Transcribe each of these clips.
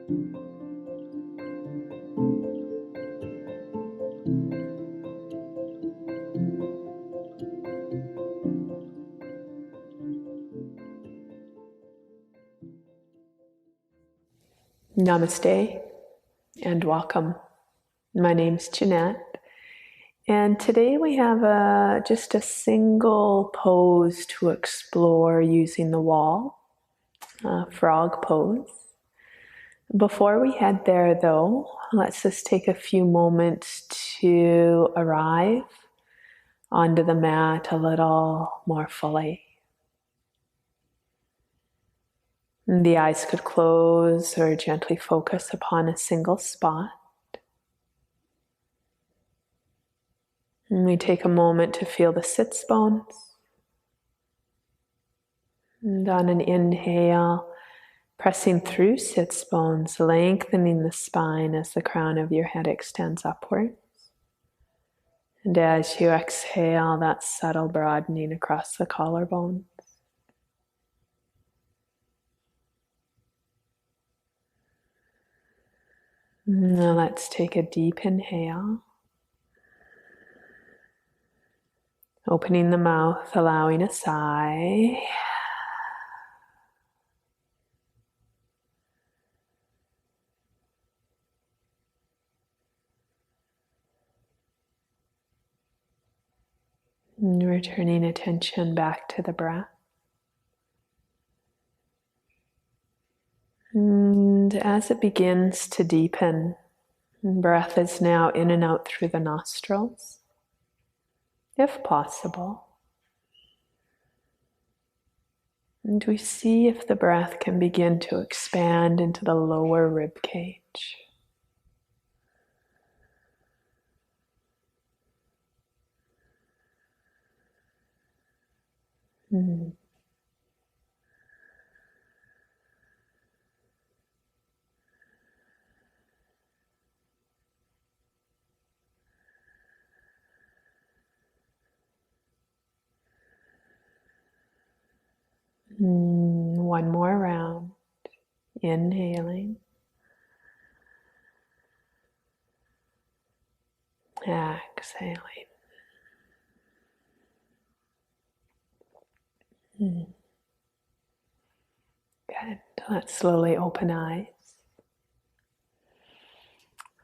Namaste and welcome. My name's Jeanette, and today we have just a single pose to explore using the wall, frog pose. Before we head there though, let's just take a few moments to arrive onto the mat a little more fully. The eyes could close or gently focus upon a single spot. And we take a moment to feel the sits bones. And on an inhale, pressing through sits bones, lengthening the spine as the crown of your head extends upwards. And as you exhale, that subtle broadening across the collarbone. Now let's take a deep inhale. Opening the mouth, allowing a sigh. And returning attention back to the breath. And as it begins to deepen, breath is now in and out through the nostrils, if possible. And we see if the breath can begin to expand into the lower rib cage. One more round. Inhaling. Exhaling. Good. Let's slowly open eyes.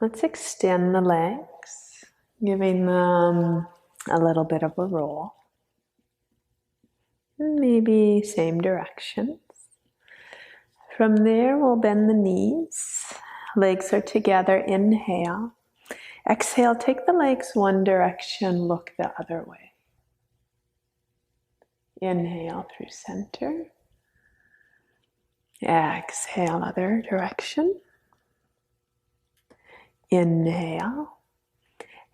Let's extend the legs, giving them a little bit of a roll. Maybe same directions. From there, we'll bend the knees. Legs are together. Inhale. Exhale, take the legs one direction, look the other way. Inhale through center. Exhale, other direction. Inhale.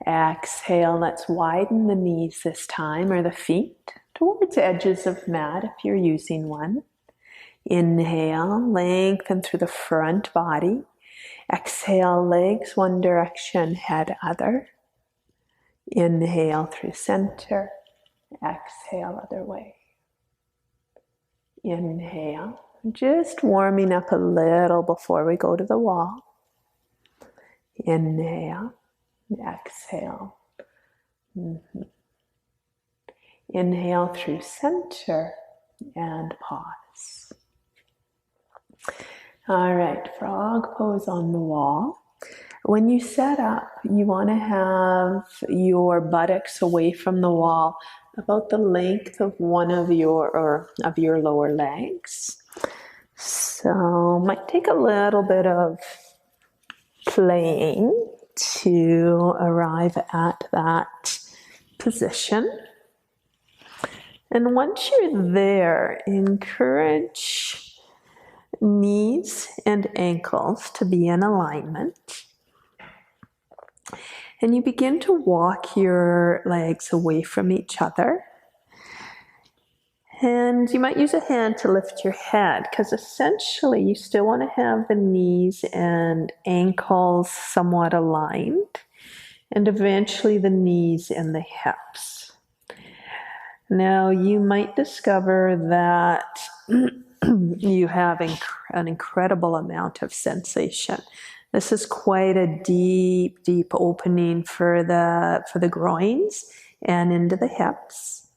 Exhale, let's widen the knees this time, or the feet, towards edges of mat if you're using one. Inhale, lengthen through the front body. Exhale, legs one direction, head other. Inhale through center. Exhale, other way. Inhale, just warming up a little before we go to the wall. Inhale, exhale. Inhale through center and pause. All right, frog pose on the wall. When you set up, you want to have your buttocks away from the wall, about the length of one of your lower legs. So might take a little bit of playing to arrive at that position. And once you're there, encourage knees and ankles to be in alignment. And you begin to walk your legs away from each other. And you might use a hand to lift your head, because essentially you still want to have the knees and ankles somewhat aligned, and eventually the knees and the hips. Now you might discover that you have an incredible amount of sensation. This is quite a deep, deep opening for the groins and into the hips.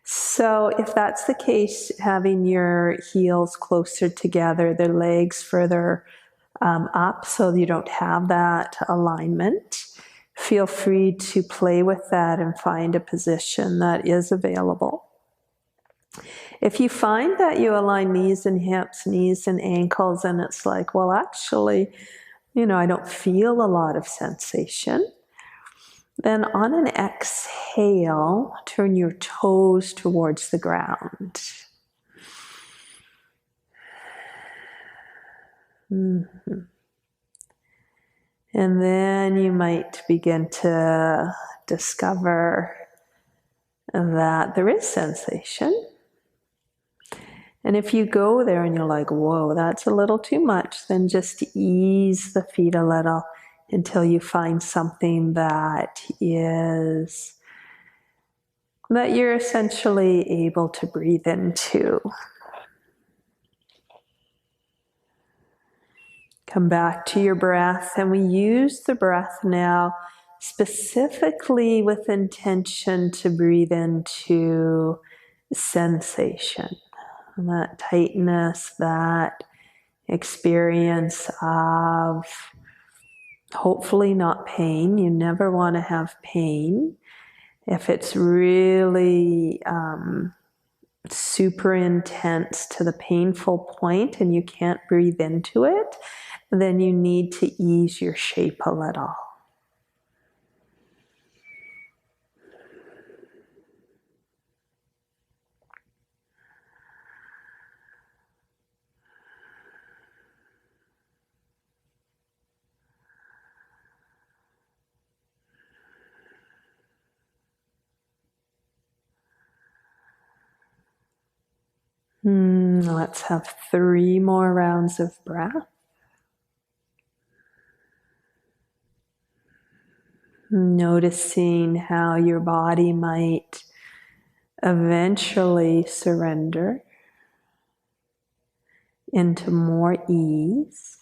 So if that's the case, having your heels closer together, the legs further up so you don't have that alignment, feel free to play with that and find a position that is available. If you find that you align knees and hips, knees and ankles, and it's like, well, actually, I don't feel a lot of sensation, then on an exhale, turn your toes towards the ground. Mm-hmm. And then you might begin to discover that there is sensation. And if you go there and you're like, whoa, that's a little too much, then just ease the feet a little until you find something that you're essentially able to breathe into. Come back to your breath, and we use the breath now specifically with intention to breathe into sensation, and that tightness, that experience of hopefully not pain. You never want to have pain. If it's really super intense to the painful point and you can't breathe into it, then you need to ease your shape a little. Let's have 3 more rounds of breath. Noticing how your body might eventually surrender into more ease.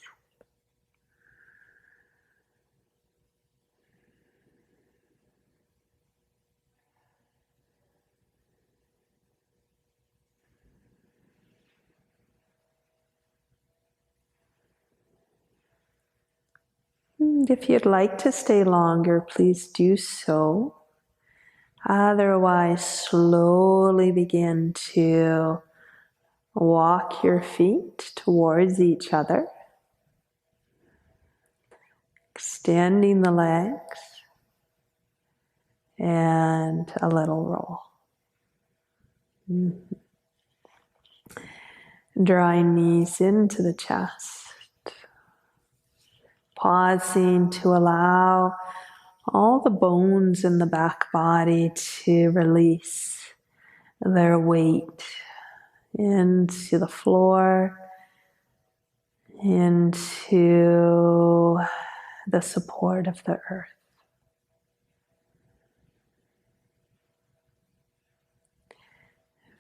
And if you'd like to stay longer, please do so. Otherwise, slowly begin to walk your feet towards each other, extending the legs, and a little roll. Drawing knees into the chest. Pausing to allow all the bones in the back body to release their weight into the floor, into the support of the earth.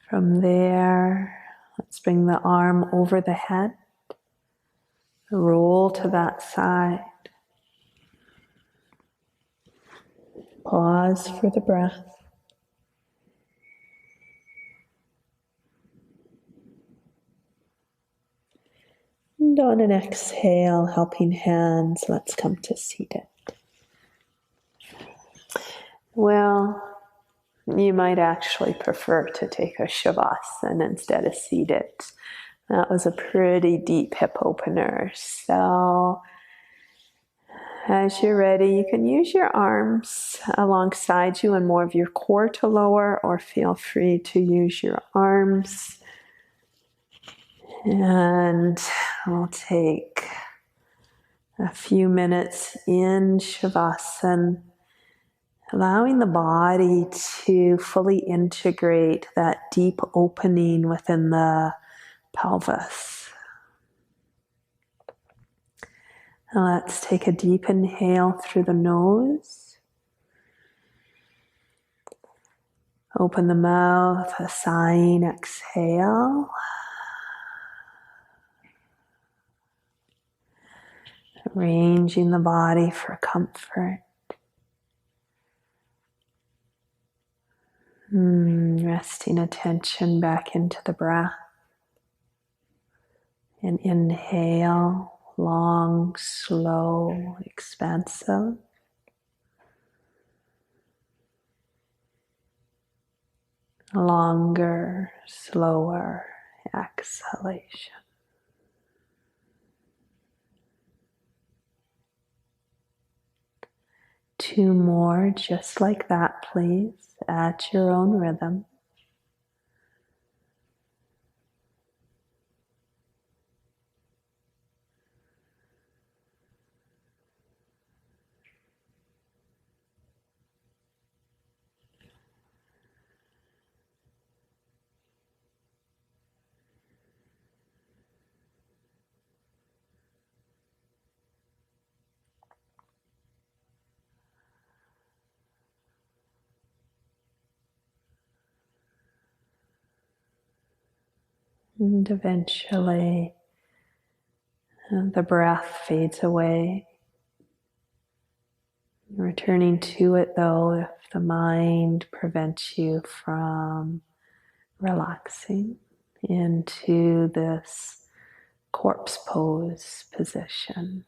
From there, let's bring the arm over the head, roll to that side. Pause for the breath. And on an exhale, helping hands, let's come to seated. Well, you might actually prefer to take a shavasana instead of seated. That was a pretty deep hip opener. So as you're ready, you can use your arms alongside you and more of your core to lower, or feel free to use your arms. And we'll take a few minutes in Shavasana, allowing the body to fully integrate that deep opening within the pelvis. Now let's take a deep inhale through the nose. Open the mouth, a sighing exhale. Arranging the body for comfort. Resting attention back into the breath. And inhale, long, slow, expansive. Longer, slower exhalation. Two more just like that, please, at your own rhythm. And eventually the breath fades away. Returning to it though, if the mind prevents you from relaxing into this corpse pose position.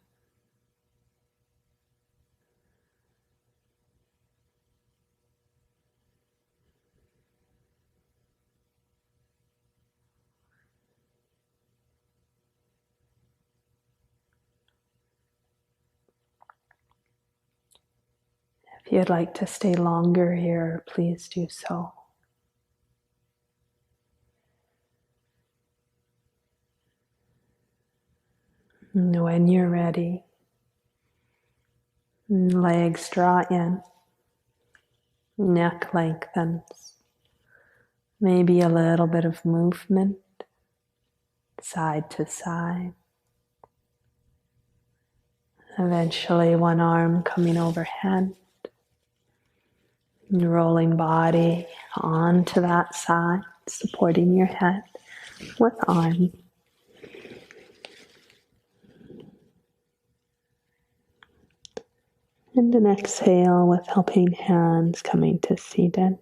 If you'd like to stay longer here, please do so. And when you're ready, legs draw in, neck lengthens, maybe a little bit of movement, side to side. Eventually one arm coming overhead, rolling body onto that side, supporting your head with arm. And an exhale with helping hands coming to seated.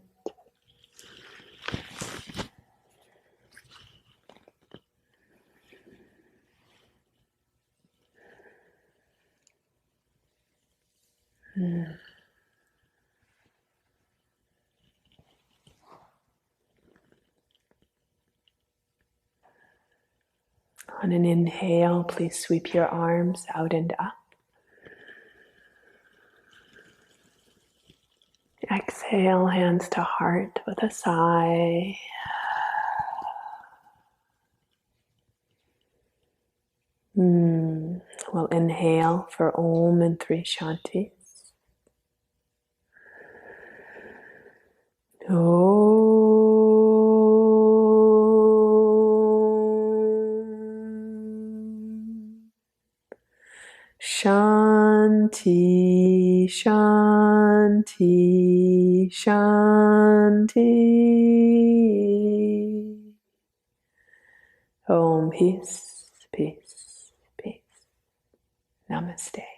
On an inhale, please sweep your arms out and up. Exhale, hands to heart with a sigh. We'll inhale for Om and 3 Shantis. Om. Shanti, Shanti, Shanti. Om, peace, peace, peace. Namaste.